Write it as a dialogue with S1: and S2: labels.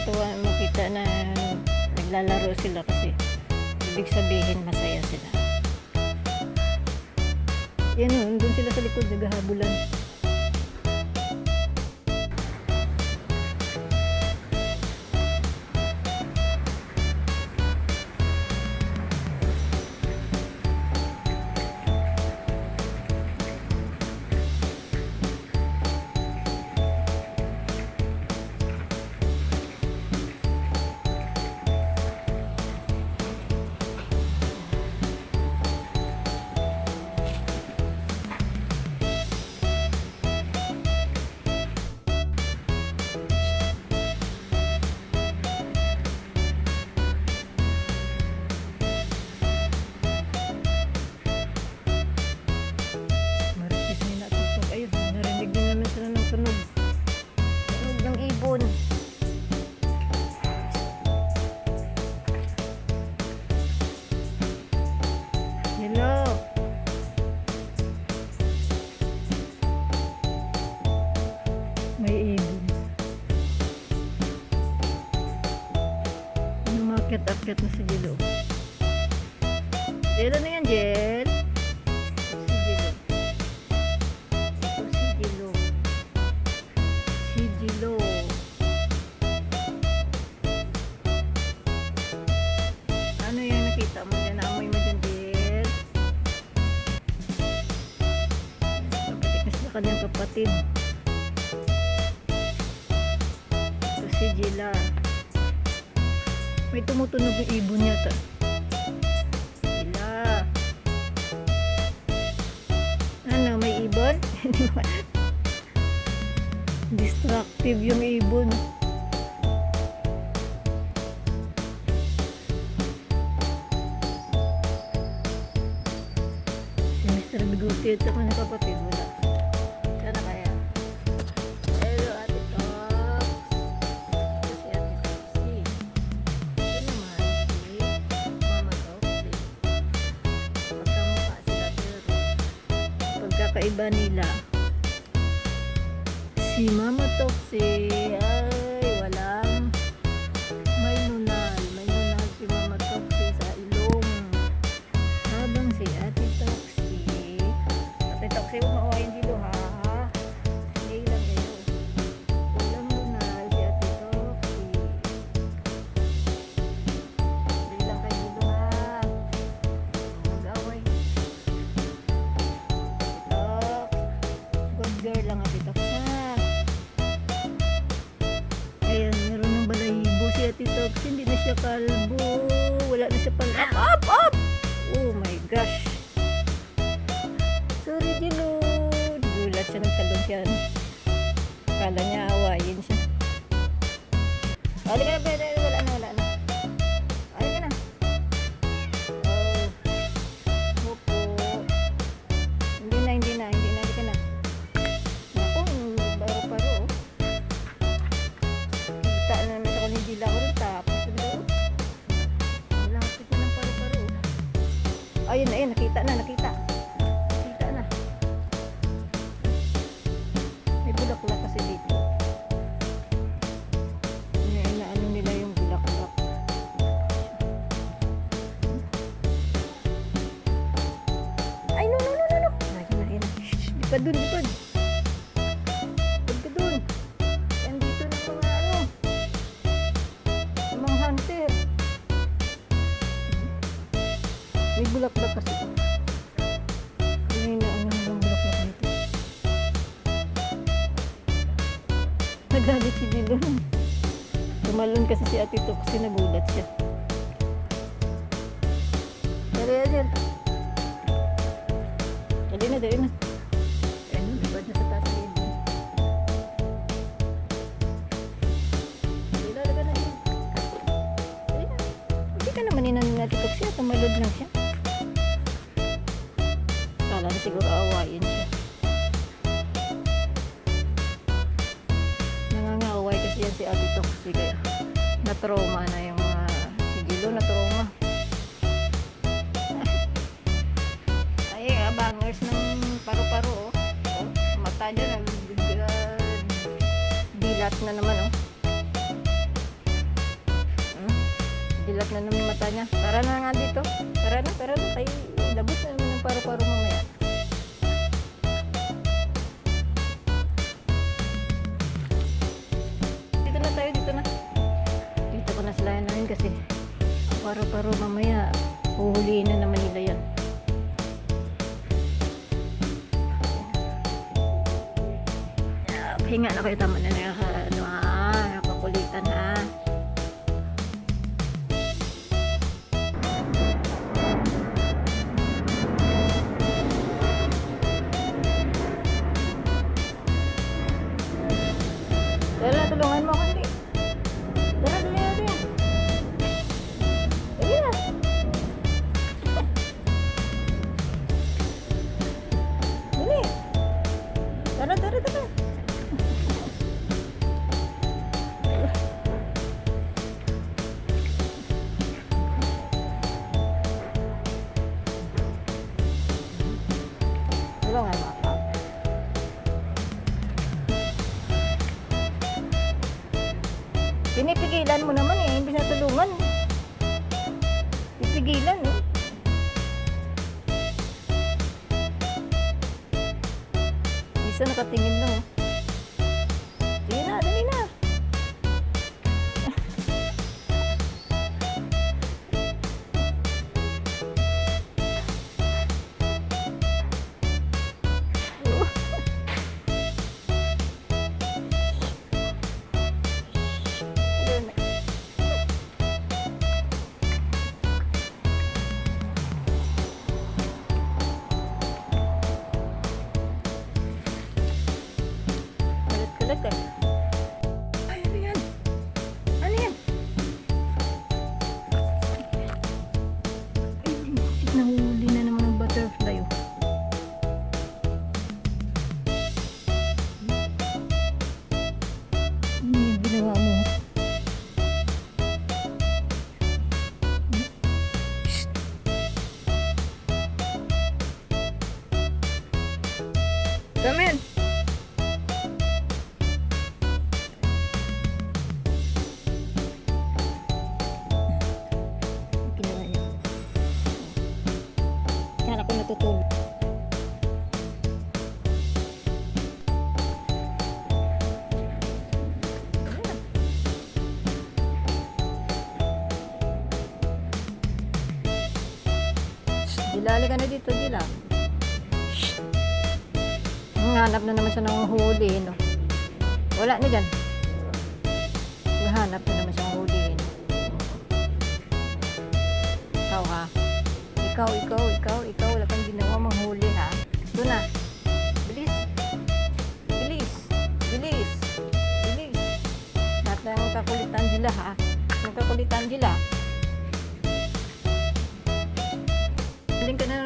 S1: nakakatuwa makita na naglalaro sila kasi ibig sabihin masaya sila. Yan o, doon sila sa likod naghahabulan. Hello. May ibon. Umakyat-akyat na si Jelo. Jelo na yan, Jel. Si Jelo. Ito si Jelo. Si Jelo. Ano yan nakita mo? Yan amoy mo dyan, Jel. Kapatikas na kanyang kapatid. Ito si Jela. May tumutunog yung ibon yata. Jela. Ano, may ibon? Distractive yung ibon. Si Mr. Bigote at ako na kapatid, wala. Sana kaya. Hello, Ate Tox. Ito si Ate Toxie. Ito naman si Mama Toxie. Pagkamukha sila pero pagkakaiba nila. Si Mama Toxie ay walang may nunal. May nunal si Mama Toxie sa ilong. Habang si Ate Toxie, Ate Toxie, huwag mauwain dito ha. Hindi lang kayo. Walang nunal si Ate Toxie. Hindi lang kayo dito ha. Mag-away. Tox. Good girl lang Ate Tox ha. Ayan, meron ng balahibo si Ate Tox. Hindi na siya kalbo. Wala na siya up! Oh my gosh. Sorry, Jelo. Gulat siya, nagtalon siya. Kala niya awayin siya. Halika na, pwede. Wala na. Halika na. Oh. Opo. Hindi na. Halika na. Naku, paro-paro. Kita na naman ako ni Jela ko rin. Tapos, lapit na ng paro-paro. Ayun, nakita na. May bulaklak kasi dito. Inaano nila yung bulaklak. Ay, no. Ayun. Lipad dun. Lipad ka dun. Yan dito na mga mga hunter. May bulaklak kasi. Inaano nilang bulaklak dito. Nagalit si Jelo. Tumalon kasi si Ate Tox kasi nagulat siya. Dali na. Ayun, libad na sa taas ng ibon. Ilalag na yun. Dali na. Hindi ka naman inan ni Ate Tox siya. Tumalod lang siya. Kala na siguro awayin siya. Nangangaway kasi yan si Ate Tox. Kaya na-trauma na yung si Jelo na-trauma. Ay, bangers ng paro-paro. Mata dyan. Dilat na naman. Maalat na naman yung mata niya. Tara na nga dito. Tara na. Ay, labot na naman ng paru-paro mamaya. Dito na tayo, dito na. Dito ko na sila namin kasi paru-paro mamaya. Huhuliin na naman nila yan. Hinga na kayo, tama na nakakulitan ha. Tara, tulungan mo ako dali. Tara, dali natin. Dali na. Dali. Tara. Tulungan mo ako. Pinipigilan mo naman eh, imbis na tulungan. Pipigilan eh. Isa nakatingin lang oh. Dali na. Kalat eh. Ay, ano yan? Ano yan? Ay, nahuli na naman ang butterfly oh. Ano yung ginawa mo? Shhh. Come in. Yan ako natutulog. Dilali ka na dito, Dila. Hanap na naman siya ng huli, no? Wala na dyan. Hanap na naman siya ng huli, no? Ikaw ha? Ikaw, wala kang ginawa manghuli ha. Doon na. Bilis. Lahat na yung kakulitan sila ha. Yung kakulitan sila. Galing ka na